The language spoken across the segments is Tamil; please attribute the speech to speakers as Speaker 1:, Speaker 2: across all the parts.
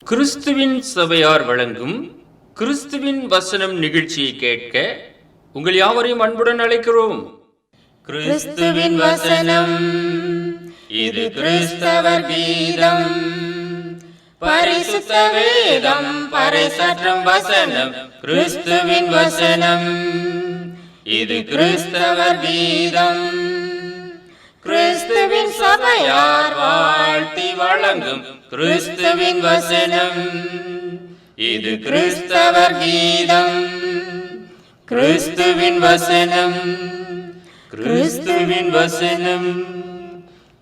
Speaker 1: கிறிஸ்துவின் சபையார் வழங்கும் கிறிஸ்துவின் வசனம் நிகழ்ச்சியை கேட்க உங்கள் யாவரையும் அன்புடன் அழைக்கிறோம்.
Speaker 2: கிறிஸ்துவின் வசனம், இது கிறிஸ்தவர் கீதம். பரிசுத்த வேதம் பறைசாற்றும் வசனம், கிறிஸ்துவின் வசனம், இது கிறிஸ்தவர் கீதம். கிறிஸ்துவின் சபையார் வாழ்த்தி வழங்கும் கிறிஸ்துவின் வசனம், இது கிறிஸ்தவர் கீதம். கிறிஸ்துவின் வசனம், கிறிஸ்துவின் வசனம்,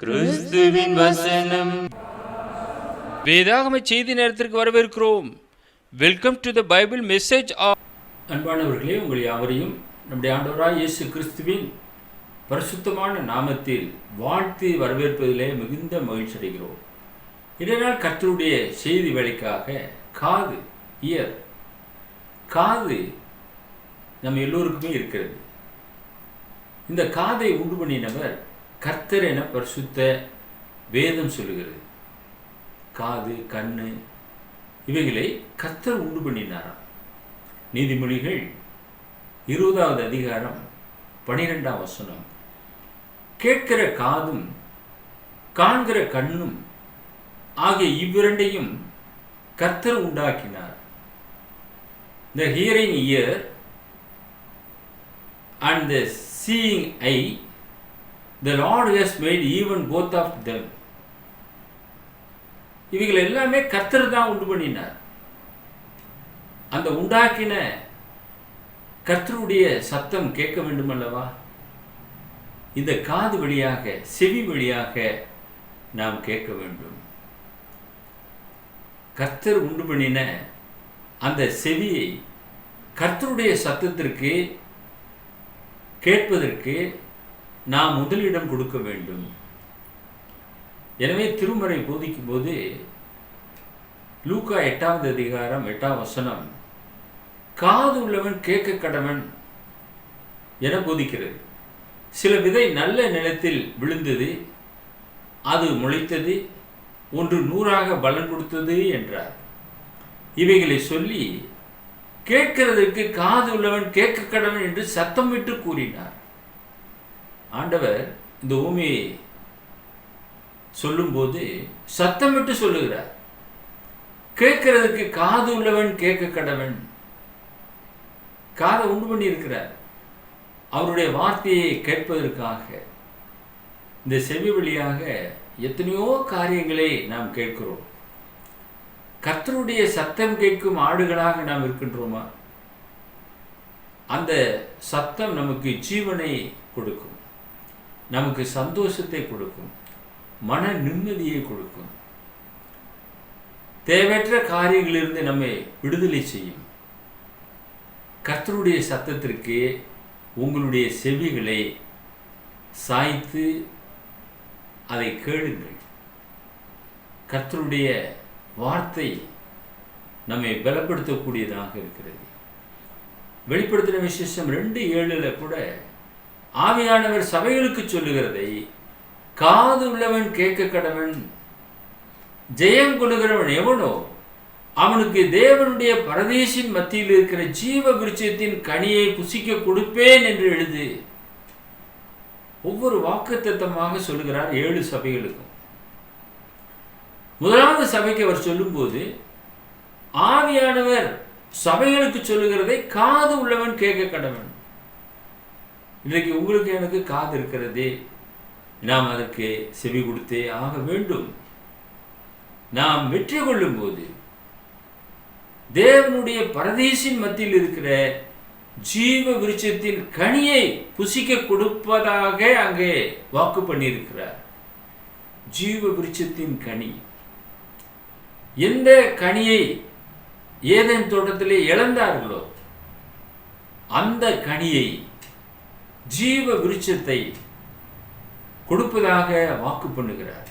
Speaker 2: கிறிஸ்துவின் வசனம்.
Speaker 1: வேதாகம செய்தி நேரத்திற்கு வரவேற்கிறோம். Welcome to the Bible message. அன்பானவர்களே, உங்கள் யாவரையும் நம்முடைய ஆண்டவராய் இயேசு கிறிஸ்துவின் பரிசுத்தமான நாமத்தில் வாழ்த்தி வரவேற்பதிலே மிகுந்த மகிழ்ச்சி அடைகிறோம். இதனால் கர்த்தருடைய செய்தி வேலைக்காக காது நம்ம எல்லோருக்குமே இருக்கிறது. இந்த காதை உண்டு பண்ணினவர் கர்த்தர் என பரிசுத்த வேதம் சொல்லுகிறது. காது, கண்ணு இவைகளை கர்த்தர் உண்டு பண்ணினாராம். நீதிமொழிகள் 20வது அதிகாரம் 12ஆம் வசனம், கேட்கிற காதும் காண்கிற கண்ணும் ஆகிய இவ்விரண்டையும் கர்த்தர் உண்டாக்கினார். The hearing ear and the seeing eye, the Lord has made even both of them. இவைகள் எல்லாமே கர்த்தர் தான் உண்டு பண்ணினார். அந்த உண்டாக்கின கர்த்தருடைய சத்தம் கேட்க வேண்டும் அல்லவா? இந்த காது வழியாக, செவி வழியாக நாம் கேட்க வேண்டும். கர்த்தர் உண்டு பண்ணின அந்த செவியை கர்த்தருடைய சத்தத்திற்கு கேட்பதற்கு நாம் முதலிடம் கொடுக்க வேண்டும். எனவே திருமறை போதிக்கும் போது லூக்கா 8வது அதிகாரம் 8ஆம் வசனம், காது உள்ளவன் கேட்க கடவன் என போதிக்கிறது. சில விதை நல்ல நிலத்தில் விழுந்தது, அது முளைத்தது, ஒன்று 100ஆக பலன் கொடுத்தது என்றார். இவைகளை சொல்லி கேட்கிறதற்கு காது உள்ளவன் கேட்க கடவன் என்று சத்தமிட்டு கூறினார். ஆண்டவர் இந்த உவமையை சொல்லும்போது சத்தமிட்டு சொல்லுகிறார். கேட்கிறதுக்கு காது உள்ளவன் கேட்க கடவன். காதை உண்டு பண்ணி இருக்கிறார் அவருடைய வார்த்தையை கேட்பதற்காக. இந்த செவி வழியாக எத்தனையோ காரியங்களை நாம் கேட்கிறோம். கர்த்தருடைய சத்தம் கேட்கும் ஆடுகளாக நாம் இருக்கின்றோமா? அந்த சத்தம் நமக்கு ஜீவனை கொடுக்கும், நமக்கு சந்தோஷத்தை கொடுக்கும், மன நிம்மதியை கொடுக்கும், தேவையற்ற காரியங்களிலிருந்து நம்மை விடுதலை செய்யும். கர்த்தருடைய சத்தத்திற்கு உங்களுடைய செவிகளை சாய்த்து அதை கேளுங்கள். கர்த்தருடைய வார்த்தை நம்மை பலப்படுத்தக்கூடியதாக இருக்கிறது. வெளிப்படுத்தின விசேஷம் 2:7 கூட ஆவியானவர் சபைகளுக்கு சொல்லுகிறதை காது உள்ளவன் கேட்க கடவன். ஜெயம் கொள்ளுகிறவன் எவனோ அவனுக்கு தேவனுடைய பரதேசின் மத்தியில் இருக்கிற ஜீவ விருட்சத்தின் கனியை புசிக்க கொடுப்பேன் என்று எழுது. ஒவ்வொரு வாக்குத்தத்தமாக சொல்லுகிறார் 7 சபைகளுக்கும். முதலாவது சபைக்கு அவர் சொல்லும்போது ஆவியானவர் சபைகளுக்கு சொல்லுகிறதை காது உள்ளவன் கேட்க கடவன். இன்றைக்கு உங்களுக்கு எனக்கு காது இருக்கிறதே, நாம் அதற்கு செவி கொடுத்தே ஆக வேண்டும். நாம் வெற்றி கொள்ளும் போது தேவனுடைய பரதேசின் மத்தியில் இருக்கிற ஜீவ விருட்சத்தின் கனியை புசிக்க கொடுப்பதாக அங்கே வாக்கு பண்ணியிருக்கிறார். ஜீவ விருட்சத்தின் கனி, எந்த கனியை ஏதேன் தோட்டத்திலே இழந்தார்களோ அந்த கனியை, ஜீவ விருட்சத்தை கொடுப்பதாக வாக்கு பண்ணுகிறார்.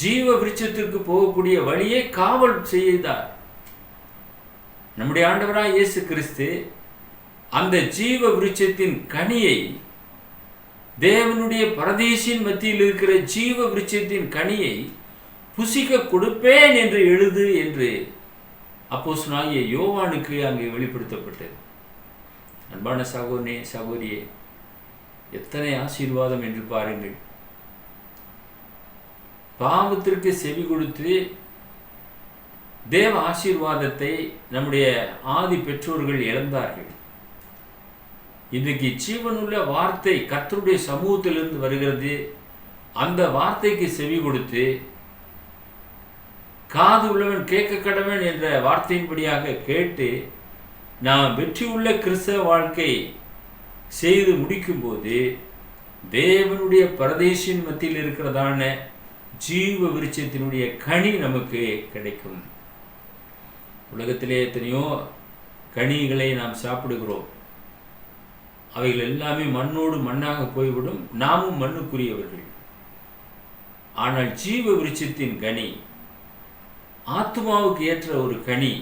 Speaker 1: ஜீவ விருட்சத்திற்கு போகக்கூடிய வழியை காவல் செய்தார் நம்முடைய ஆண்டவராய் இயேசு கிறிஸ்து. அந்த ஜீவ விருட்சத்தின் கனியை, தேவனுடைய பரதேசின் மத்தியில் இருக்கிற ஜீவ விருட்சத்தின் கனியை புசிக்க கொடுப்பேன் என்று எழுது என்று அப்போஸ்தலனாகிய யோவானுக்கு அங்கே வெளிப்படுத்தப்பட்டது. அன்பான சகோதரனே, சகோதரியே, எத்தனை ஆசீர்வாதம் என்று பாருங்கள். பாவத்திற்கு செவி கொடுத்து தேவ ஆசீர்வாதத்தை நம்முடைய ஆதி பெற்றோர்கள் இழந்தார்கள். இன்றைக்கு ஜீவனுள்ள வார்த்தை கர்த்தருடைய சமூகத்திலிருந்து வருகிறது. அந்த வார்த்தைக்கு செவி கொடுத்து காது உள்ளவன் கேட்க கடவன் என்ற வார்த்தையின்படியாக கேட்டு நாம் வெற்றியுள்ள கிறிஸ்தவ வாழ்க்கை செய்து முடிக்கும்போது தேவனுடைய பரதேசின் மத்தியில் இருக்கிறதான ஜீவ விருட்சத்தினுடைய கனி நமக்கு கிடைக்கும். உலகத்திலே எத்தனையோ கனிகளை நாம் சாப்பிடுகிறோம். அவைகள் எல்லாமே மண்ணோடு மண்ணாக போய்விடும். நாமும் மண்ணுக்குரியவர்கள். ஆனால் ஜீவ விருட்சத்தின் கனி, ஆத்மாவுக்கு ஏற்ற ஒரு கனி,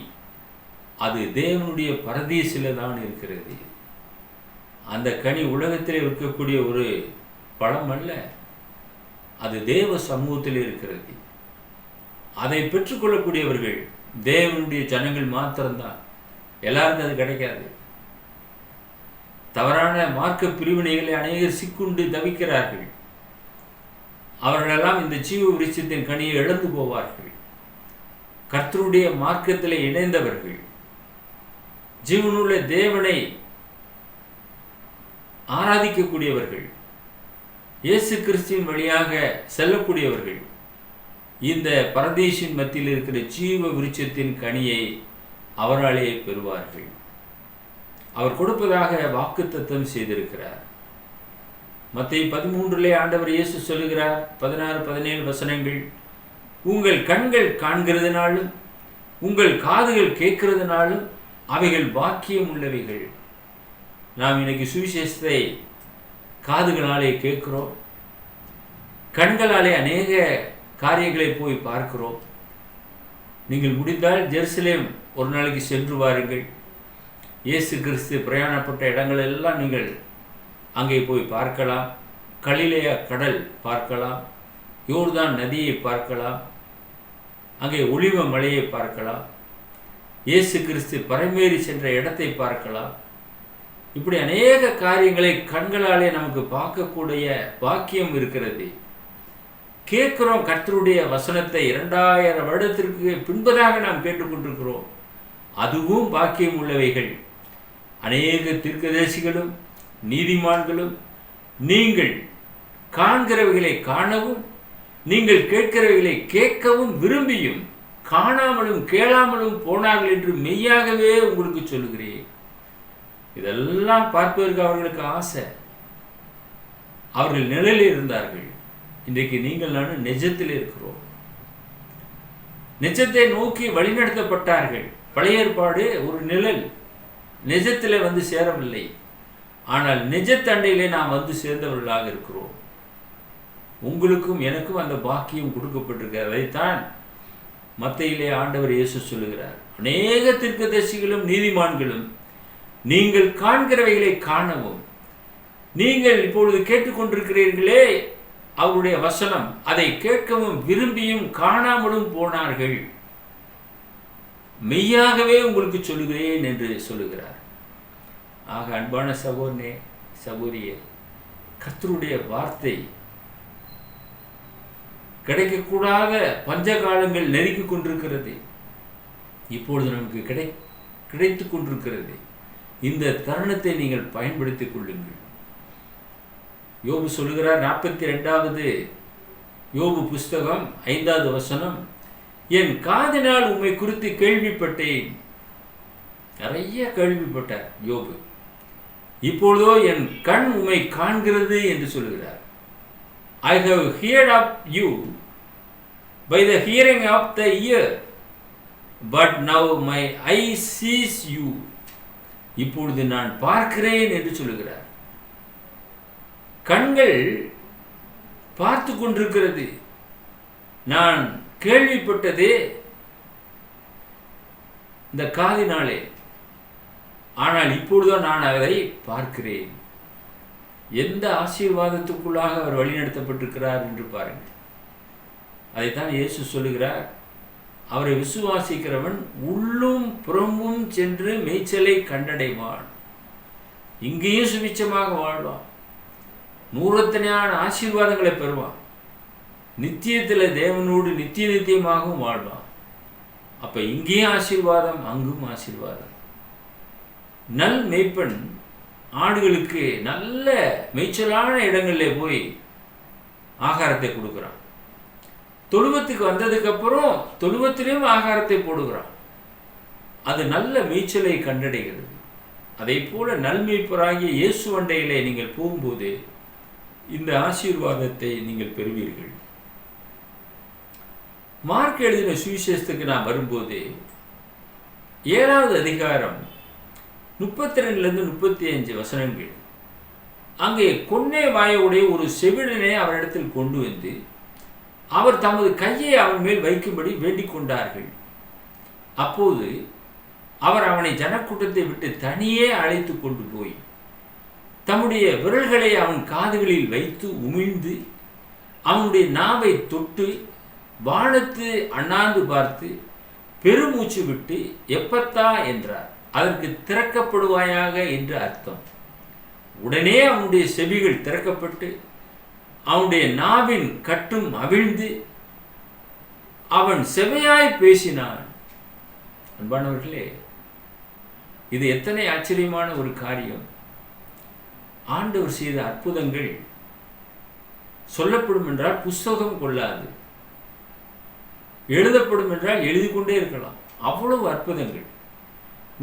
Speaker 1: அது தேவனுடைய பரதீசில தான் இருக்கிறது. அந்த கனி உலகத்திலே இருக்கக்கூடிய ஒரு பழம் அல்ல, அது தேவ சமூகத்தில் இருக்கிறது. அதை பெற்றுக்கொள்ளக்கூடியவர்கள் தேவனுடைய ஜனங்கள் மாத்திரம்தான். எல்லாருக்கும் அது கிடைக்காது. தவறான மார்க்க பிரிவினைகளை அநேகர் சிக்குண்டு தவிக்கிறார்கள். அவர்களெல்லாம் இந்த ஜீவ விருட்சத்தின் கனியை இழந்து போவார்கள். கர்த்தருடைய மார்க்கத்திலே இணைந்தவர்கள், ஜீவனுள்ள தேவனை ஆராதிக்கக்கூடியவர்கள், இயேசு கிறிஸ்துவின் வழியாக செல்லக்கூடியவர்கள் இந்த பரதேசின் மத்தியில் இருக்கிற ஜீவ விருட்சத்தின் கனியை அவராலே பெறுவார்கள். அவர் கொடுப்பதாக வாக்குத்தத்தம் செய்திருக்கிறார். மத்தேயு 13 ஆண்டவர் இயேசு சொல்லுகிறார், 16-17 வசனங்கள், உங்கள் கண்கள் காண்கிறதுனாலும் உங்கள் காதுகள் கேட்கிறதுனாலும் அவைகள் பாக்கியம் உள்ளவைகள். நாம் இன்னைக்கு சுவிசேஷத்தை காதுகளாலே கேட்கிறோம், கண்களாலே அநேக காரியங்களை போய் பார்க்கிறோம். நீங்கள் முடிந்தால் ஜெருசலேம் ஒரு நாளைக்கு சென்று வாருங்கள். இயேசு கிறிஸ்து பிரயாணப்பட்ட இடங்கள் எல்லாம் நீங்கள் அங்கே போய் பார்க்கலாம். கலிலேயா கடல் பார்க்கலாம், யோர்தான் நதியை பார்க்கலாம், அங்கே ஒலிவ மலையை பார்க்கலாம், இயேசு கிறிஸ்து பரமேறி சென்ற இடத்தை பார்க்கலாம். இப்படி அநேக காரியங்களை கண்களாலே நமக்கு பார்க்கக்கூடிய பாக்கியம் இருக்கிறது. கேட்கிறோம் கர்த்தருடைய வசனத்தை 2000 வருடத்திற்கு பின்பதாக நாம் கேட்டுக்கொண்டிருக்கிறோம். அதுவும் பாக்கியம் உள்ளவைகள். அநேக தீர்க்கதரிசிகளும் நீதிமான்களும் நீங்கள் காண்கிறவைகளை காணவும் நீங்கள் கேட்கிறவைகளை கேட்கவும் விரும்பியும் காணாமலும் கேளாமலும் போனார்கள் என்று மெய்யாகவே உங்களுக்கு சொல்லுகிறேன். இதெல்லாம் பார்ப்பதற்கு அவர்களுக்கு ஆசை. அவர்கள் நிழலில் இருந்தார்கள். இன்றைக்கு நீங்கள் நானும் நிஜத்தில் இருக்கிறோம். நிஜத்தை நோக்கி வழிநடத்தப்பட்டார்கள். பழைய ஏற்பாடு ஒரு நிழல், நிஜத்திலே வந்து சேரவில்லை. ஆனால் நிஜத்தண்டையிலே நாம் வந்து சேர்ந்தவர்களாக இருக்கிறோம். உங்களுக்கும் எனக்கும் அந்த பாக்கியம் கொடுக்கப்பட்டிருக்கிறது. அதைத்தான் மத்தேயிலே ஆண்டவர் இயேசு சொல்லுகிறார், அநேக தீர்க்கதரிசிகளும் நீதிமான்களும் நீங்கள் காண்கிறவைகளை காணவும் நீங்கள் இப்பொழுது கேட்டுக்கொண்டிருக்கிறீர்களே அவருடைய வசனம், அதை கேட்கவும் விரும்பியும் காணாமலும் போனார்கள். மெய்யாகவே உங்களுக்கு சொல்லுகிறேன் என்று சொல்லுகிறார். ஆக அன்பான சகோதரனே, சகோதரியே, கர்த்தருடைய வார்த்தை கிடைக்கக்கூடாத பஞ்ச காலங்கள் நெருக்கி கொண்டிருக்கிறது. இப்பொழுது நமக்கு கிடைத்து கொண்டிருக்கிறது. இந்த தருணத்தை நீங்கள் பயன்படுத்திக் கொள்ளுங்கள். யோபு சொல்லுகிறார், 42வது யோபு புஸ்தகம் 5வது வசனம், என் காதினால் உம்மை குறித்து கேள்விப்பட்டேன். நிறைய கேள்விப்பட்டார் யோபு. இப்பொழுதோ என் கண் உம்மை காண்கிறது என்று சொல்லுகிறார். I have heard of you by the hearing of the ear, but now my eye sees you. இப்பொழுது நான் பார்க்கிறேன் என்று சொல்லுகிறார். கண்கள் பார்த்து கொண்டிருக்கிறது. நான் கேள்விப்பட்டதே இந்த காதினாலே, ஆனால் இப்பொழுதோ நான் அதை பார்க்கிறேன். எந்த ஆசீர்வாதத்துக்குள்ளாக அவர் வழிநடத்தப்பட்டிருக்கிறார் என்று பாருங்கள். அதைத்தான் இயேசு சொல்லுகிறார், அவரை விசுவாசிக்கிறவன் உள்ளும் புறமும் சென்று மேய்ச்சலை கண்டடைவான். இங்கேயும் சுபிச்சமாக வாழ்வான், நூறத்தனையான ஆசீர்வாதங்களை பெறுவான், நித்தியத்தில் தேவனோடு நித்திய நித்தியமாகவும் வாழ்வான். அப்ப இங்கேயும் ஆசீர்வாதம், அங்கும் ஆசீர்வாதம். நல் மேய்ப்பன் ஆடுகளுக்கு நல்ல மேய்ச்சலான இடங்களில் போய் ஆகாரத்தை கொடுக்குறான். தொழுவத்துக்கு வந்ததுக்கு அப்புறம் தொழுவத்திலையும் ஆகாரத்தை போடுகிறான். அது நல்ல மேய்ச்சலை கண்டடைகிறது. அதை போல நல்மேய்ப்பராகிய இயேசு அண்டையிலே நீங்கள் போகும்போது இந்த ஆசீர்வாதத்தை நீங்கள் பெறுவீர்கள். மார்க் எழுதின சுவிசேஷத்துக்கு நான் வரும்போது 7வது அதிகாரம் 32 35 வசனங்கள். அங்கே கொன்னே வாயுடைய ஒரு செவிடனை அவரிடத்தில் கொண்டு வந்து அவர் தமது கையை அவன் மேல் வைக்கும்படி வேண்டிக் கொண்டார்கள். அப்போது அவர் அவனை ஜனக்கூட்டத்தை விட்டு தனியே அழைத்து கொண்டு போய் தம்முடைய விரல்களை அவன் காதுகளில் வைத்து உமிழ்ந்து அவனுடைய நாவை தொட்டு வானத்து அண்ணாந்து பார்த்து பெருமூச்சு விட்டு எப்பத்தா என்றார். அதற்கு திறக்கப்படுவாயாக என்று அர்த்தம். உடனே அவனுடைய செவிகள் திறக்கப்பட்டு அவனுடைய நாவின் கட்டும் அவிழ்ந்து அவன் செவையாய் பேசினான். அன்பானவர்களே, இது எத்தனை ஆச்சரியமான ஒரு காரியம்! ஆண்டவர் செய்த அற்புதங்கள் சொல்லப்படும் என்றால் புஸ்தகம் கொள்ளாது, எழுதப்படும் என்றால் எழுதி கொண்டே இருக்கலாம். அவ்வளவு அற்புதங்கள்.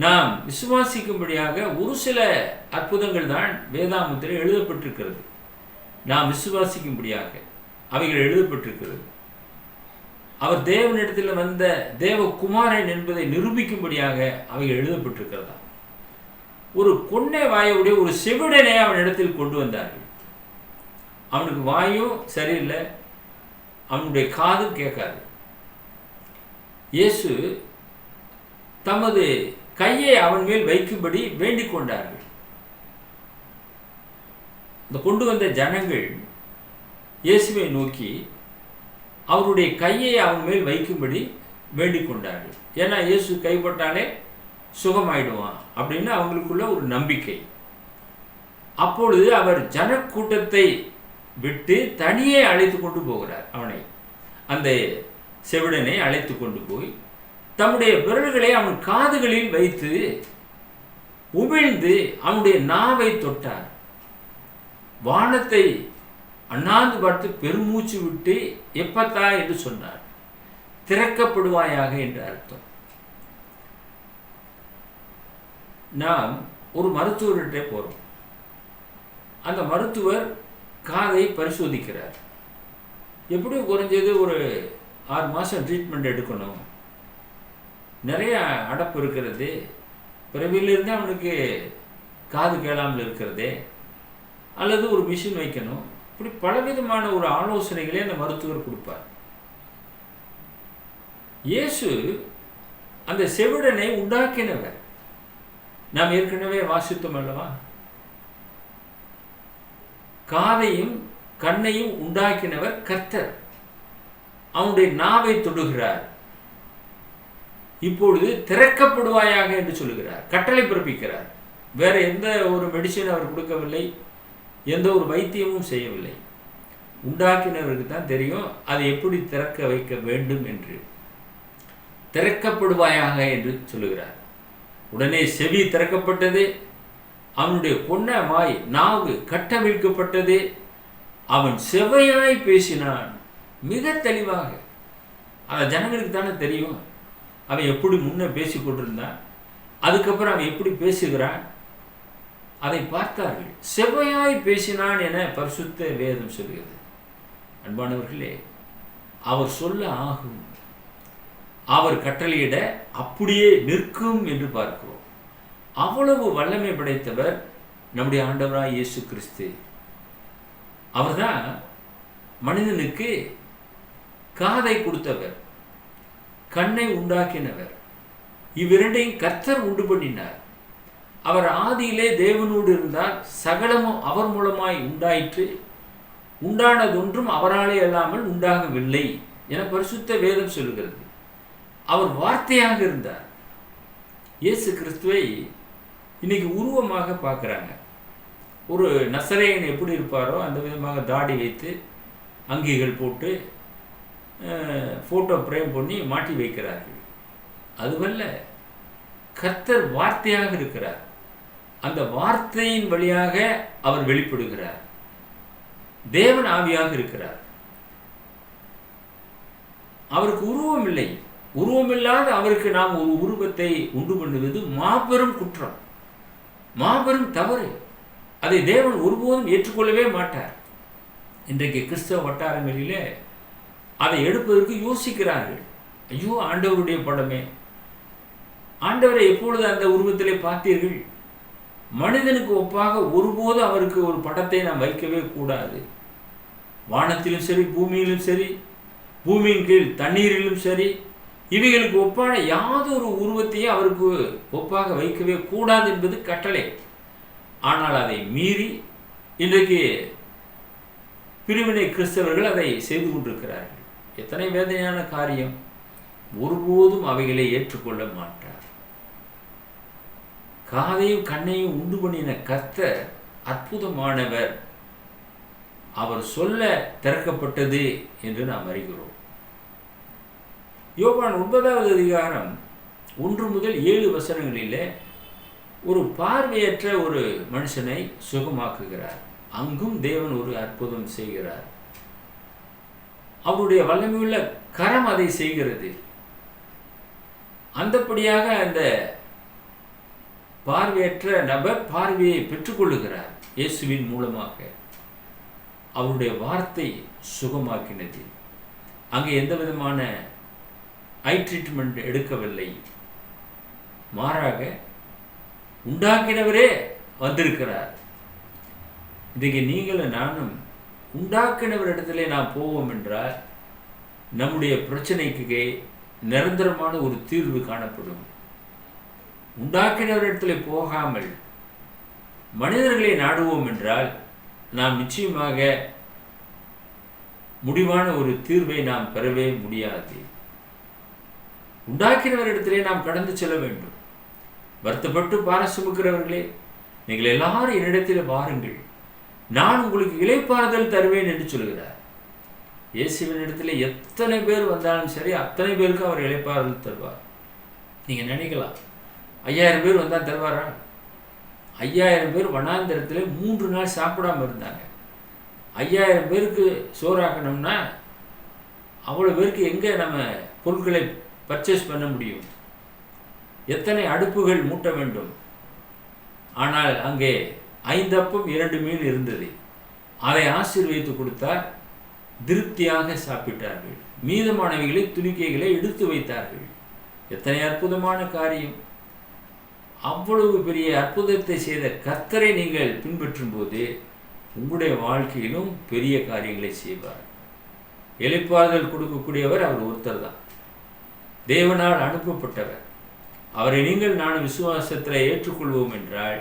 Speaker 1: நாம் விசுவாசிக்கும்படியாக ஒரு சில அற்புதங்கள் தான் வேதாகமத்தில் எழுதப்பட்டிருக்கிறது. நாம் விசுவாசிக்கும்படியாக அவைகள் எழுதப்பட்டிருக்கிறது. அவர் தேவனிடத்தில் வந்த தேவகுமாரன் என்பதை நிரூபிக்கும்படியாக அவைகள் எழுதப்பட்டிருக்கிறதா. ஒரு கொன்னை வாயுடைய ஒரு செவிடனை அவனிடத்தில் கொண்டு வந்தார்கள். அவனுக்கு வாயும் சரியில்லை, அவனுடைய காதும் கேட்காது. இயேசு தமது கையை அவன் மேல் வைக்கும்படி வேண்டிக் கொண்டார்கள். இந்த கொண்டு வந்த ஜனங்கள் இயேசுவை நோக்கி அவருடைய கையை அவன் மேல் வைக்கும்படி வேண்டிக் கொண்டார்கள். ஏன்னா இயேசு கைப்பட்டாலே சுகமாயிடுவான் அப்படின்னு அவங்களுக்குள்ள ஒரு நம்பிக்கை. அப்பொழுது அவர் ஜனக்கூட்டத்தை விட்டு தனியே அழைத்து கொண்டு போகிறார். அவனை, அந்த செவிடனை அழைத்து கொண்டு போய் தம்முடைய விரல்களை அவன் காதுகளில் வைத்து உமிழ்ந்து அவனுடைய நாவை தொட்டார். வானத்தை அண்ணாந்து பார்த்து பெருமூச்சு விட்டு எப்பத்தா என்று சொன்னார். திறக்கப்படுவாயாக என்று அர்த்தம். நாம் ஒரு மருத்துவர்கிட்ட போறோம். அந்த மருத்துவர் காதை பரிசோதிக்கிறார். எப்படியும் குறைஞ்சது ஒரு 6 மாதம் ட்ரீட்மெண்ட் எடுக்கணும், நிறைய அடப்பு இருக்கிறது, பிறவிலிருந்து அவனுக்கு காது கேளாமல் இருக்கிறதே, அல்லது ஒரு மிஷின் வைக்கணும், இப்படி பலவிதமான ஒரு ஆலோசனைகளை அந்த மருத்துவர் கொடுப்பார். இயேசு அந்த செவிடனை உண்டாக்கினவர். நாம் ஏற்கனவே வாசித்தோம் அல்லவா? காதையும் கண்ணையும் உண்டாக்கினவர் கர்த்தர். அவனுடைய நாவை தொடுகிறார். இப்பொழுது திறக்கப்படுவாயாக என்று சொல்லுகிறார், கட்டளை பிறப்பிக்கிறார். வேற எந்த ஒரு மெடிசின் அவர் கொடுக்கவில்லை, எந்த ஒரு வைத்தியமும் செய்யவில்லை. உண்டாக்கினவருக்கு தான் தெரியும் அதை எப்படி திறக்க வைக்க வேண்டும் என்று. திறக்கப்படுவாயாக என்று சொல்லுகிறார். உடனே செவி திறக்கப்பட்டது, அவனுடைய பொன்ன வாய் நாவு கட்டவிழ்க்கப்பட்டது, அவன் செவையாய் பேசினான். மிக தெளிவாக. அந்த ஜனங்களுக்கு தானே தெரியும் அவன் எப்படி முன்ன பேசி கொண்டிருந்தான், அதுக்கப்புறம் அவன் எப்படி பேசுகிறான், அதை பார்த்தார்கள். செவ்வையாய் பேசினான் என பரிசுத்த வேதம் சொல்கிறது. அன்பானவர்களே, அவர் சொல்ல ஆகும், அவர் கட்டளையிட அப்படியே நிற்கும் என்று பார்க்கிறோம். அவ்வளவு வல்லமை படைத்தவர் நம்முடைய ஆண்டவராய் இயேசு கிறிஸ்து. அவர்தான் மனிதனுக்கு காதை கொடுத்தவர், கண்ணை உண்டாக்கினவர். இவ்விரண்டையும் கர்த்தர் உண்டு பண்ணினார். அவர் ஆதியிலே தேவனோடு இருந்தார். சகலமும் அவர் மூலமாய் உண்டாயிற்று. உண்டானதொன்றும் அவராலே அல்லாமல் உண்டாகவில்லை என பரிசுத்த வேதம் சொல்கிறது. அவர் வார்த்தையாக இருந்தார். இயேசு கிறிஸ்துவை இன்னைக்கு உருவமாக பார்க்குறாங்க. ஒரு நசரேயன் எப்படி இருப்பாரோ அந்த விதமாக தாடி வைத்து அங்கிகள் போட்டு ஃபோட்டோ பிரேம் பண்ணி மாட்டி வைக்கிறார்கள். அதுவல்ல, கர்த்தர் வார்த்தையாக இருக்கிறார். அந்த வார்த்தையின் வழியாக அவர் வெளிப்படுகிறார். தேவன் ஆவியாக இருக்கிறார். அவருக்கு உருவம் இல்லை. உருவமில்லாத அவருக்கு நாம் ஒரு உருவத்தை உண்டு பண்ணுவது மாபெரும் குற்றம், மாபெரும் தவறு. அதை தேவன் ஒருபோதும் ஏற்றுக்கொள்ளவே மாட்டார். இன்றைக்கு கிறிஸ்தவ வட்டாரங்களிலே அதை எடுப்பதற்கு யோசிக்கிறார்கள். ஐயோ, ஆண்டவருடைய படமே, ஆண்டவரை எப்பொழுது அந்த உருவத்திலே பார்த்தீர்கள்? மனிதனுக்கு ஒப்பாக ஒருபோது அவருக்கு ஒரு படத்தை நாம் வைக்கவே கூடாது. வானத்திலும் சரி, பூமியிலும் சரி, பூமியின் கீழ் தண்ணீரிலும் சரி, இவைகளுக்கு ஒப்பான யாதொரு உருவத்தையும் அவருக்கு ஒப்பாக வைக்கவே கூடாது என்பது கட்டளை. ஆனால் அதை மீறி இன்றைக்கு பிரிவினை கிறிஸ்தவர்கள் அதை செய்து கொண்டிருக்கிறார்கள். எத்தனை வேதனையான காரியம்! ஒருபோதும் அவைகளை ஏற்றுக்கொள்ள மாட்டார். காதையும் கண்ணையும் உண்டு பண்ணின கர்த்தர் அற்புதமானவர். அவர் சொல்ல திறக்கப்பட்டது என்று நாம் அறிகிறோம். யோவான் 9வது அதிகாரம் 1 முதல் 7 வசனங்களிலே ஒரு பார்வையற்ற ஒரு மனுஷனை சுகமாக்குகிறார். அங்கும் தேவன் ஒரு அற்புதம் செய்கிறார். அவருடைய வல்லமையுள்ள கரம் அதை செய்கிறது. அந்தப்படியாக அந்த பார்வையற்ற நபர் பார்வையை பெற்றுக்கொள்ளுகிறார். இயேசுவின் மூலமாக அவருடைய வார்த்தை சுகமாக்கினது. அங்கே எந்த விதமான ஐ ட்ரீட்மெண்ட் எடுக்கவில்லை. மாறாக உண்டாக்கினவரே வந்திருக்கிறார். இன்றைக்கு நீங்களும் நானும் உண்டாக்கினவர் இடத்திலே நாம் போவோம் என்றால் நம்முடைய பிரச்சனைக்கு நிரந்தரமான ஒரு தீர்வு காணப்படும். உண்டாக்கினவர் இடத்துல போகாமல் மனிதர்களை நாடுவோம் என்றால் நாம் நிச்சயமாக முடிவான ஒரு தீர்வை நாம் பெறவே முடியாது. உண்டாக்கினவர் இடத்திலே நாம் கடந்து செல்ல வேண்டும். வருத்தப்பட்டு பார சுமக்கிறவர்களே, நீங்கள் எல்லாரும் என்னிடத்தில் வாருங்கள், நான் உங்களுக்கு இளைப்பாறுதல் தருவேன் என்று சொல்கிறார். இயேசுவின் இடத்துல எத்தனை பேர் வந்தாலும் சரி, அத்தனை பேருக்கு அவர் இளைப்பாறுதல் தருவார். நீங்கள் நினைக்கலாம், 5000 பேர் வந்தால் தருவாரா? 5000 பேர் வனாந்தரத்தில் 3 நாள் சாப்பிடாமல் இருந்தாங்க. 5000 பேருக்கு சோறாக்கணும்னா அவ்வளோ பேருக்கு எங்கே நம்ம பொருட்களை பர்ச்சேஸ் பண்ண முடியும்? எத்தனை அடுப்புகள் மூட்ட வேண்டும்? ஆனால் அங்கே 5 அப்பம் 2 மீன் இருந்தது. அதை ஆசீர்வதித்து கொடுத்தார். திருப்தியாக சாப்பிட்டார்கள். மீதமானவைகளை துணிக்கைகளை எடுத்து வைத்தார்கள். எத்தனை அற்புதமான காரியம்! அவ்வளவு பெரிய அற்புதத்தை செய்த கர்த்தரை நீங்கள் பின்பற்றும் போது உங்களுடைய வாழ்க்கையிலும் பெரிய காரியங்களை செய்வார். இளைப்பாறுதல் கொடுக்கக்கூடியவர் அவர் ஒருத்தர் தான். தேவனால் அனுப்பப்பட்டவர். அவரை நீங்கள் நான் விசுவாசத்தில் ஏற்றுக்கொள்வோம் என்றால்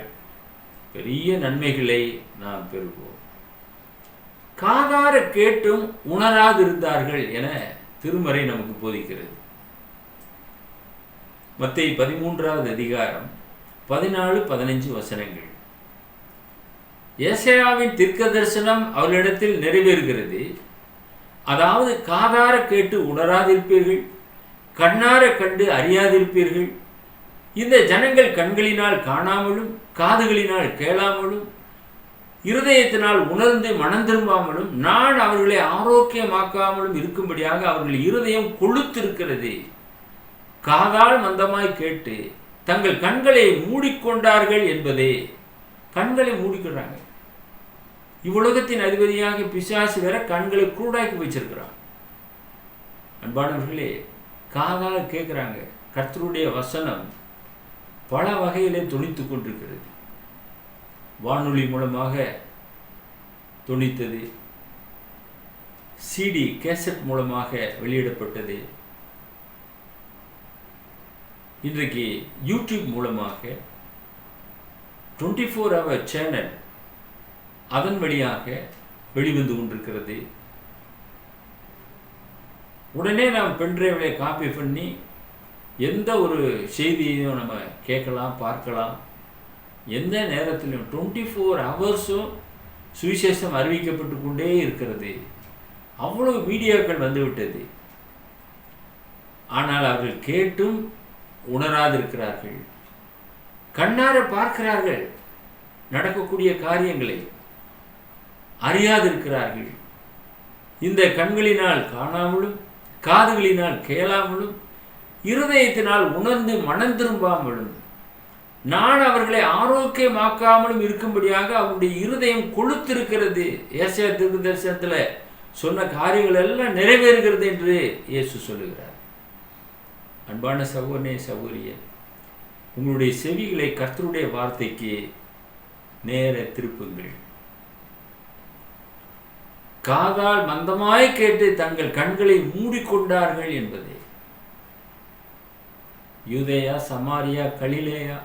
Speaker 1: பெரிய நன்மைகளை நாம் பெறுவோம். காதார கேட்டும் உணராதிருந்தார்கள் என திருமறை நமக்கு போதிக்கிறது. மத்தேயு 13வது அதிகாரம் 14-15 வசனங்கள். ஏசாயாவின் தீர்க்க தரிசனம் அவளிடத்தில் நிறைவேறுகிறது. அதாவது, காதார கேட்டு உணராதிருப்பீர்கள், கண்ணார கண்டு அறியாதிருப்பீர்கள். இந்த ஜனங்கள் கண்களினால் காணாமலும் காதுகளினால் கேளாமலும் இருதயத்தினால் உணர்ந்து மனம் திரும்பாமலும் நான் அவர்களை ஆரோக்கியமாக்காமலும் இருக்கும்படியாக அவர்கள் இருதயம் கொழுத்திருக்கிறது. காதால் மந்தமாய் கேட்டு தங்கள் கண்களை மூடிக்கொண்டார்கள் என்பதே. கண்களை மூடிக்கிறாங்க. இவ்வுலகத்தின் அதிபதியாக பிசாசு வேற கண்களை குருடாக்கி வச்சிருக்கிறான். அன்பானவர்களே, காதால் கேட்குறாங்க. கர்த்தருடைய வசனம் பல வகையிலே தொனித்து கொண்டிருக்கிறது. வானொலி மூலமாக தொனித்தது, சிடி கேசட் மூலமாக வெளியிடப்பட்டது, இன்றைக்கு யூடியூப் மூலமாக 24 hour சேனல் அதன் வழியாக வெளிவந்து கொண்டிருக்கிறது. உடனே நாம் பென்ட்ரைவை காப்பி பண்ணி எந்த ஒரு செய்தியையும் நம்ம கேட்கலாம், பார்க்கலாம். எந்த நேரத்திலும் 24 ஹவர்ஸும் சுவிசேஷம் அறிவிக்கப்பட்டு கொண்டே இருக்கிறது. அவ்வளவு மீடியாக்கள் வந்துவிட்டது. ஆனால் அவர்கள் கேட்டும் உணராதிருக்கிறார்கள். கண்ணார பார்க்கிறார்கள், நடக்கக்கூடிய காரியங்களை அறியாதிருக்கிறார்கள். இந்த கண்களினால் காணாமலும் காதுகளினால் கேளாமலும் இருதயத்தினால் உணர்ந்து மனம் திரும்பாமலும் நான் அவர்களை ஆரோக்கியமாக்காமலும் இருக்கும்படியாக அவருடைய இருதயம் கொழுத்திருக்கிறது. ஏசாயா தீர்க்கதரிசனத்தில் சொன்ன காரியங்கள் எல்லாம் நிறைவேறுகிறது என்று இயேசு சொல்லுகிறார். அன்பான சகோதரனே, சகோதரியே, உங்களுடைய செவிகளை கர்த்தருடைய வார்த்தைக்கு நேர திருப்புங்கள். காதால் மந்தமாய் கேட்டு தங்கள் கண்களை மூடிக்கொண்டார்கள் என்பதே. யூதேயா, சமாரியா, கலிலேயா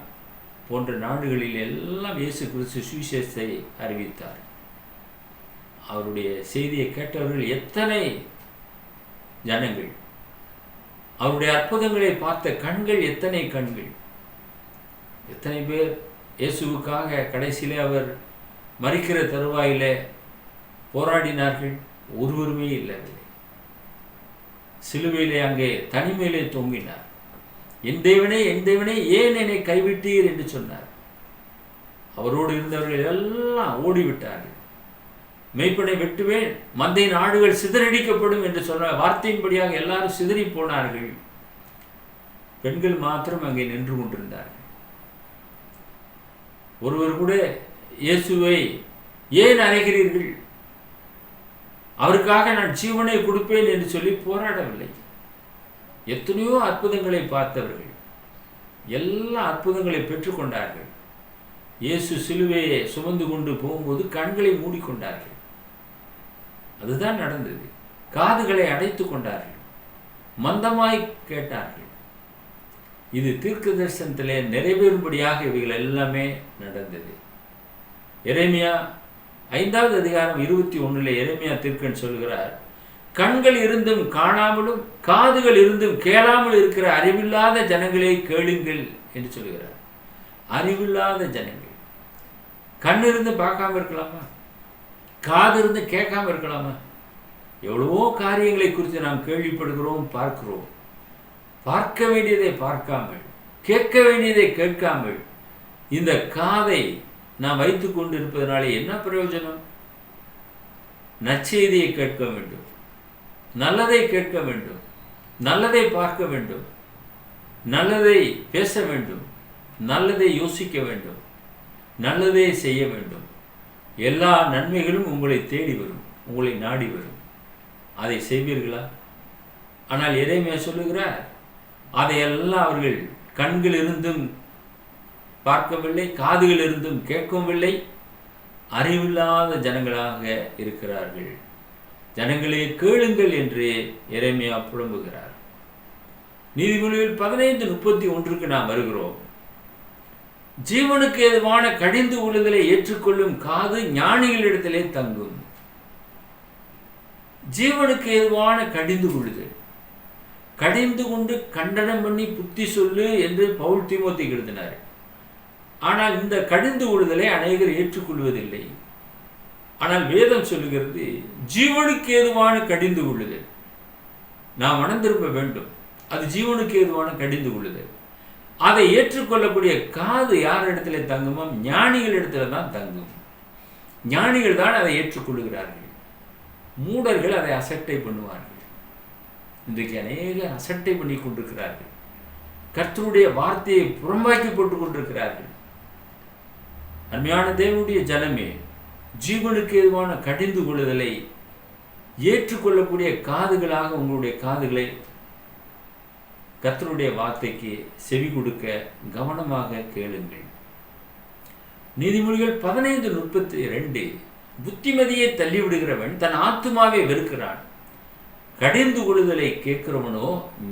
Speaker 1: போன்ற நாடுகளில் எல்லாம் இயேசு கிறிஸ்து சுவிசேஷத்தை அறிவித்தார். அவருடைய செய்தியை கேட்டவர்கள் எத்தனை ஜனங்கள்! அவருடைய அற்புதங்களை பார்த்த கண்கள் எத்தனை கண்கள்! எத்தனை பேர் இயேசுவுக்காக கடைசியிலே அவர் மரிக்கிற தருவாயிலே போராடினார்கள். ஒருவருமே இல்லவில்லை. சிலுவையிலே அங்கே தனிமையிலே தொங்கினார். என் தேவனே, என் தேவனே, ஏன் என்னை கைவிட்டீர் என்று சொன்னார். அவரோடு இருந்தவர்கள் எல்லாம் ஓடிவிட்டார்கள். மெய்ப்பனை வெட்டுவேன், மந்தையின் ஆடுகள் சிதறடிக்கப்படும் என்று சொன்ன வார்த்தையின்படியாக எல்லாரும் சிதறி போனார்கள். பெண்கள் மாத்திரம் அங்கே நின்று கொண்டிருந்தார்கள். ஒருவர் கூட இயேசுவை ஏன் அறைகிறீர்கள், அவருக்காக நான் ஜீவனை கொடுப்பேன் என்று சொல்லி போராடவில்லை. எத்தனையோ அற்புதங்களை பார்த்தவர்கள், எல்லா அற்புதங்களை பெற்றுக்கொண்டார்கள். இயேசு சிலுவையை சுமந்து கொண்டு போகும்போது கண்களை மூடிக்கொண்டார்கள். அதுதான் நடந்தது. காதுகளை அடைத்து கொண்டார்கள், மந்தமாய் கேட்டார்கள். இது தீர்க்க தரிசனத்திலே நிறைவேறும்படியாக இவைகள் எல்லாமே நடந்தது. எரேமியா 5வது அதிகாரம் 21 எரேமியா தீர்க்கன் சொல்கிறார், கண்கள் இருந்தும் காணாமலும் காதுகள் இருந்தும் கேளாமல் இருக்கிற அறிவில்லாத ஜனங்களை கேளுங்கள் என்று சொல்கிறார். அறிவில்லாத ஜனங்கள். கண் இருந்து பார்க்காம இருக்கலாமா? காது இருந்து கேட்காம இருக்கலாமா? எவ்வளவோ காரியங்களை குறித்து நாம் கேள்விப்படுகிறோம், பார்க்கிறோம். பார்க்க வேண்டியதை பார்க்காமல், கேட்க வேண்டியதை கேட்காமல் இந்த காதை நாம் வைத்து கொண்டு இருப்பதனாலே என்ன பிரயோஜனம்? நற்செய்தியை கேட்க வேண்டும், நல்லதை கேட்க வேண்டும், நல்லதை பார்க்க வேண்டும், நல்லதை பேச வேண்டும், நல்லதை யோசிக்க வேண்டும், நல்லதை செய்ய வேண்டும். எல்லா நன்மைகளும் உங்களை தேடி வரும், உங்களை நாடி வரும். அதை செய்வீர்களா? ஆனால் எரேமியா சொல்லுகிறார், அதையெல்லாம் அவர்கள் கண்கள் இருந்தும் பார்க்கவில்லை, காதுகள் இருந்தும் கேட்கவில்லை, அறிவில்லாத ஜனங்களாக இருக்கிறார்கள். ஜனங்களே கேளுங்கள் என்று எரேமியா புலம்புகிறார். நீதிமொழிகள் 15:31 நாம் வருகிறோம். ஜீவனுக்கு ஏதுவான கடிந்து கொள்ளுதலை ஏற்றுக்கொள்ளும் காது ஞானிகளிடத்திலே தங்கும். ஜீவனுக்கு ஏதுவான கடிந்து கொள்ளுதல், கடிந்து கொண்டு கண்டனம் பண்ணி புத்தி சொல்லு என்று பவுல் தீமோத்தேயுக்கு எழுதினார். ஆனால் இந்த கடிந்து கொள்ளுதலை அநேகர் ஏற்றுக்கொள்வதில்லை. ஆனால் வேதம் சொல்லுகிறது, ஜீவனுக்கு ஏதுவான கடிந்து கொள்ளுதல். நாம் மனந்திருப்ப வேண்டும். அது ஜீவனுக்கு ஏதுவான கடிந்து கொள்ளுதல். அதை ஏற்றுக்கொள்ளக்கூடிய காது யார் இடத்துல தங்குமோ? ஞானிகள் இடத்துல தான் தங்கும். ஞானிகள் தான் அதை ஏற்றுக்கொள்ளுகிறார்கள். மூடர்கள் அதை அசட்டை பண்ணுவார்கள். இன்றைக்கு அநேகர் அசட்டை பண்ணி கொண்டிருக்கிறார்கள். கர்த்தருடைய வார்த்தையை புறம்பாக்கி போட்டுக் கொண்டிருக்கிறார்கள். அருமையான தேவனுடைய ஜனமே, ஜீவனுக்கு ஏதுவான கடிந்து கொள்ளுதலை ஏற்றுக்கொள்ளக்கூடிய காதுகளாக உங்களுடைய காதுகளை கர்த்தருடைய வார்த்தைக்கு செவி கொடுக்க கவனமாக கேளுங்கள். நீதிமொழிகள் 15:32 புத்திமதியை தள்ளிவிடுகிறவன் தன் ஆத்துமாவை வெறுக்கிறான், கடிந்து கொள்ளுதலை கேட்கிறவனோ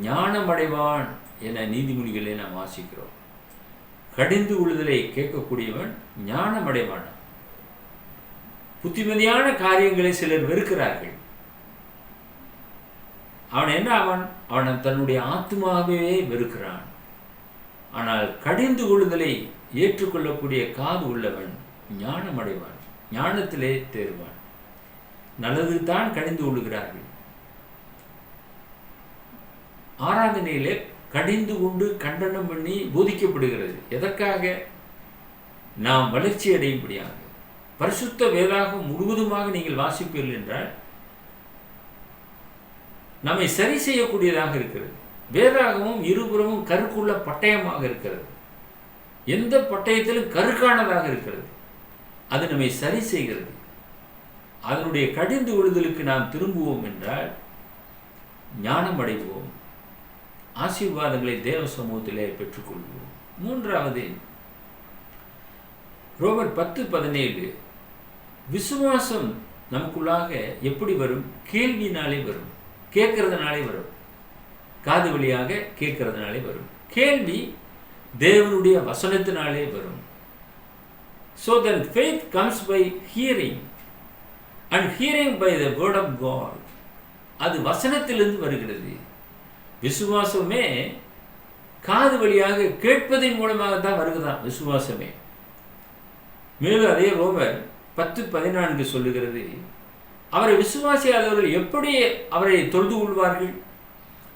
Speaker 1: ஞானமடைவான் என நீதிமொழிகளை நாம் வாசிக்கிறோம். கடிந்து கொள்ளுதலை கேட்கக்கூடியவன் ஞானமடைவான். புத்திமதியான காரியங்களை சிலர் வெறுக்கிறார்கள். அவன் என்ன ஆவான்? அவன் தன்னுடைய ஆத்மாவே வெறுக்கிறான். ஆனால் கடிந்து கொள்ளுதலை ஏற்றுக்கொள்ளக்கூடிய காது உள்ளவன் ஞானம் அடைவான், ஞானத்திலே தேர்வான். நல்லது தான் கடிந்து கொள்ளுகிறார்கள். ஆராதனையிலே கடிந்து கொண்டு கண்டனம் பண்ணி போதிக்கப்படுகிறது. எதற்காக? நாம் வளர்ச்சி அடையும்படியாக. பரிசுத்த வேதாகம் முழுவதுமாக நீங்கள் வாசிப்பீர்கள் என்றால் நம்மை சரி செய்யக்கூடியதாக இருக்கிறது. வேதாகமும் இருபுறமும் கருக்குள்ள பட்டயமாக இருக்கிறது. எந்த பட்டயத்திலும் கருக்கானதாக இருக்கிறது. அது நம்மை சரி செய்கிறது. அதனுடைய கடிந்து விடுதலுக்கு நாம் திரும்புவோம் என்றால் ஞானம் அடைவோம், ஆசீர்வாதங்களை தேவ சமூகத்திலே பெற்றுக்கொள்வோம். மூன்றாவது, ரோமர் 10:17, விசுவாசம் நமக்குள்ளாக எப்படி வரும்? கேள்வினாலே வரும், கேட்கறதுனாலே வரும். காது வழியாக கேட்கறதுனாலே வரும். கேள்வி தேவனுடைய வசனத்தினாலே வரும். So then faith comes by hearing and hearing by the word of God. அது வசனத்திலிருந்து வருகிறது. விசுவாசமே காது வழியாக கேட்பதன் மூலமாக தான் வருகிறதான் விசுவாசமே. மேலும் அதே ரோமர் 10:14 சொல்லுகிறது, அவரை விசுவாசியாதவர்கள் எப்படி அவரை தொழுது கொள்வார்கள்?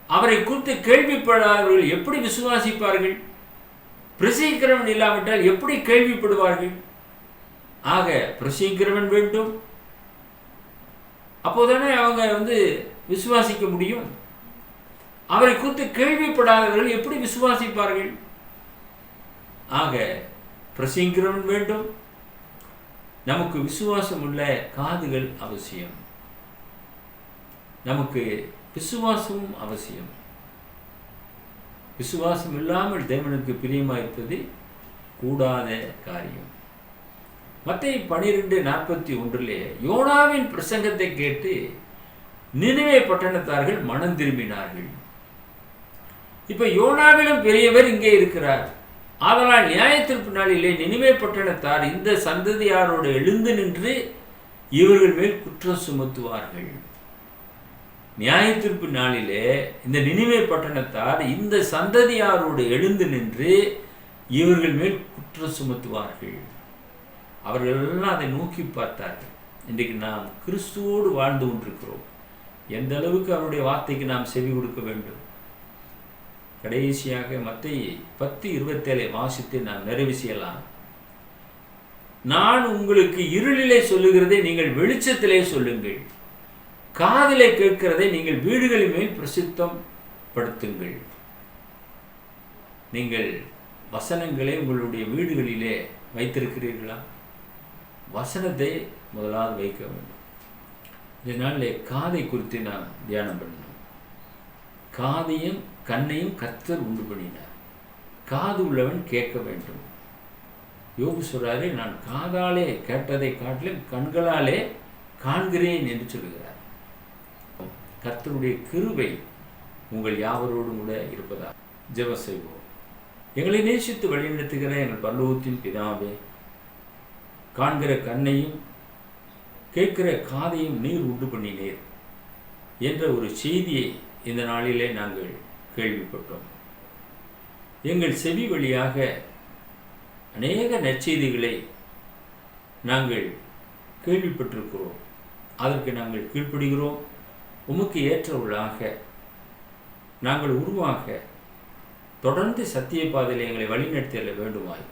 Speaker 1: அவரை குறித்து கேள்விப்படாதவர்கள் எப்படி விசுவாசிப்பார்கள்? பிரசங்கிக்கிறவன் இல்லாவிட்டால் எப்படி கேள்விப்படுவார்கள்? ஆக பிரசங்கிக்கிறவன் வேண்டும், அப்போதானே அவங்க விசுவாசிக்க முடியும். அவரை குறித்து கேள்விப்படாதவர்கள் எப்படி விசுவாசிப்பார்கள்? ஆக பிரசங்கிக்கிறவன் வேண்டும். நமக்கு விசுவாசம் உள்ள காதுகள் அவசியம். நமக்கு விசுவாசமும் அவசியம். விசுவாசம் இல்லாமல் தேவனுக்கு பிரியமாயிருப்பது கூடாத காரியம். மத்தேயு 12:41 யோனாவின் பிரசங்கத்தை கேட்டு நினிவே பட்டணத்தார்கள் மனம் திரும்பினார்கள். இப்ப யோனாவிலும் பெரியவர் இங்கே இருக்கிறார். ஆதலால் நியாயத்தீர்ப்பு நாளிலே நினிவே பட்டணத்தார் இந்த சந்ததியாரோடு எழுந்து நின்று இவர்கள் மேல் குற்றம் சுமத்துவார்கள். நியாயத்தீர்ப்பு நாளிலே இந்த நினிவே பட்டணத்தார் இந்த சந்ததியாரோடு எழுந்து நின்று இவர்கள் மேல் குற்றம் சுமத்துவார்கள். அவர்கள் எல்லாம் அதை நோக்கி பார்த்தார்கள். இன்றைக்கு நாம் கிறிஸ்துவோடு வாழ்ந்து கொண்டிருக்கிறோம். எந்த அளவுக்கு அவருடைய வார்த்தைக்கு நாம் செவி கொடுக்க வேண்டும். கடைசியாக மத்தேயு 10:27 வாசித்து நாம் நிறைவு செய்யலாம். நான் உங்களுக்கு இருளிலே சொல்லுகிறதை நீங்கள் வெளிச்சத்திலே சொல்லுங்கள், காதிலே கேட்கிறதை நீங்கள் வீடுகளின் மேல் பிரசித்தம் படுத்துங்கள். நீங்கள் வசனங்களை உங்களுடைய வீடுகளிலே வைத்திருக்கிறீர்களா? வசனத்தை முதலாவது வைக்க வேண்டும். இதனாலே காதை குறித்து நாம் தியானம் பண்ணணும். காதையும் கண்ணையும் கர்த்தர் உண்டு பண்ணினார். காது உள்ளவன் கேட்க வேண்டும். யோபு சொல்றாரு, நான் காதாலே கேட்டதை காட்டிலும் கண்களாலே காண்கிறேன் என்று சொல்கிறார். கர்த்தருடைய கிருபை உங்கள் யாவரோடும் கூட இருப்பதா. ஜெபம் செய்வோம். எங்களை நேசித்து வழிநடத்துகிற எங்கள் பரலோகத்தின் பிதாவே, காண்கிற கண்ணையும் கேட்கிற காதையும் நீர் உண்டு பண்ணினீர் என்ற ஒரு செய்தியை இந்த நாளிலே நாங்கள் கேள்விப்பட்டோம். எங்கள் செவி வழியாக அநேக நற்செய்திகளை நாங்கள் கேள்விப்பட்டிருக்கிறோம். அதற்கு நாங்கள் கீழ்ப்படுகிறோம். உமக்கு ஏற்றவர்களாக நாங்கள் உருவாக தொடர்ந்து சத்திய பாதையில் எங்களை வழிநடத்திட வேண்டுமாய்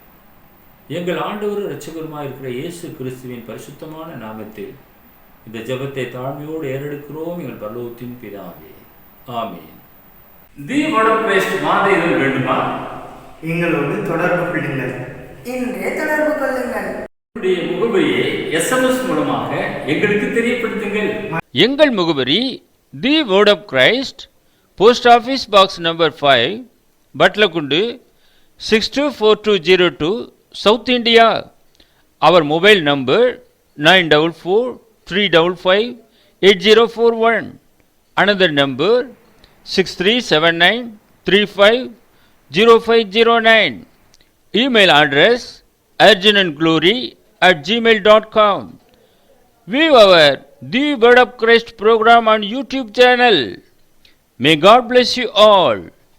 Speaker 1: எங்கள் ஆண்டவரும் இரட்சகருமாய் இருக்கிற இயேசு கிறிஸ்துவின் பரிசுத்தமான நாமத்தில் இந்த ஜெபத்தை தாழ்மையோடு ஏறெடுக்கிறோம் எங்கள் பரலோகத்தின் பிதாவே. ஆமென். தி வேர்ட் ஆஃப் கிரைஸ்ட் மாத இதழ் வேண்டுமா?
Speaker 3: எங்களோடு தொடர்பு கொள்ளுங்கள்.
Speaker 4: இன்றே தொடர்பு கொள்ளுங்கள்.
Speaker 1: உங்களுடைய முகவரியை SMS மூலமாக எங்களுக்கு தெரியப்படுத்துங்கள்.
Speaker 2: எங்கள் முகவரி the word of Christ, post office box number 5, Batlagundu 624202, South India. Our mobile number 9445558041. Another number 6379350509. Email address urgentandglory@gmail.com. View our The Word of Christ program on YouTube channel. May God bless you all.